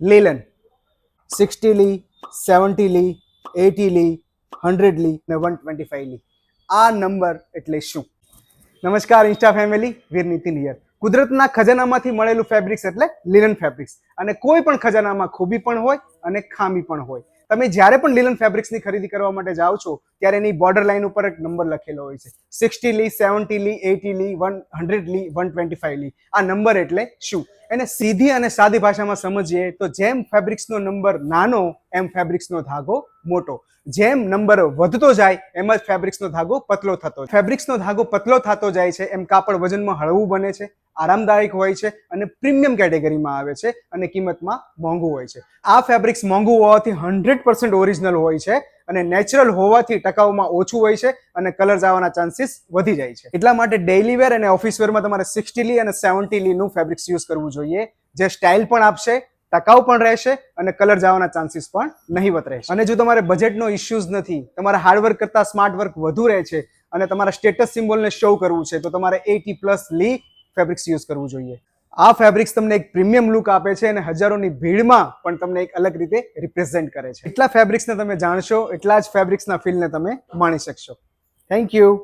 લેલન 60 લી, 70 લી, 80 લી, 100 લી અને 125 લી. આ નંબર એટલે શું? નમસ્કાર insta family, Veer Nitin here. કુદરતના ખજાનામાંથી મળેલું ફેબ્રિક્સ એટલે લિનન ફેબ્રિક્સ. અને કોઈ પણ ખજાનામાં ખૂબી પણ હોય અને ખામી પણ હોય. તમે જ્યારે પણ લિનન ફેબ્રિક્સની ખરીદી કરવા માટે જાઓ છો ત્યારે એની બોર્ડર લાઈન ઉપર એક નંબર લખેલો હોય છે. 60 લી, 70 લી, 80 લી, 100 લી, 125 લી. આ નંબર એટલે શું? એને સીધી અને સાદી ભાષામાં સમજીએ તો જેમ ફેબ્રિક્સનો નંબર નાનો એમ ફેબ્રિક્સનો ધાગો મોટો. જેમ નંબર વધતો જાય એમ જ ફેબ્રિક્સનો ધાગો પતલો થતો. ફેબ્રિક્સનો ધાગો પતલો થતો જાય છે એમ કાપડ વજનમાં હળવું બને છે, આરામદાયક હોય છે અને પ્રીમિયમ કેટેગરીમાં આવે છે અને કિંમતમાં મોંઘું હોય છે. આ ફેબ્રિક્સ મોંઘું હોવાથી 100% ઓરિજિનલ હોય છે અને નેચરલ હોવાથી ટકાઉમાં ઓછું હોય છે અને કલર જવાના ચાન્સીસ વધી જાય છે. એટલા માટે ડેઇલી વેર અને ઓફિસ વેરમાં તમારે 60 લી અને 70 લીનું ફેબ્રિક્સ યુઝ કરવું જોઈએ, જે સ્ટાઇલ પણ આપશે, ટકાઉ પણ રહેશે અને કલર જવાના ચાન્સીસ પણ નહીવત રહેશે. અને જો તમારે બજેટનો ઇશ્યુઝ નથી, તમારે હાર્ડવર્ક કરતાં સ્માર્ટ વર્ક વધુ રહે છે અને તમારા સ્ટેટસ સિમ્બોલને શો કરવું છે તો તમારે 80+ લી ફેબ્રિક્સ યુઝ કરવું જોઈએ. આ ફેબ્રિક્સ તમને એક પ્રીમિયમ લુક આપે છે અને હજારોની ભીડમાં પણ તમને એક અલગ રીતે રિપ્રેઝેન્ટ કરે છે. એટલા ફેબ્રિક્સને તમે જાણશો એટલા જ ફેબ્રિક્સના ફીલને તમે માણી શકશો. Thank you.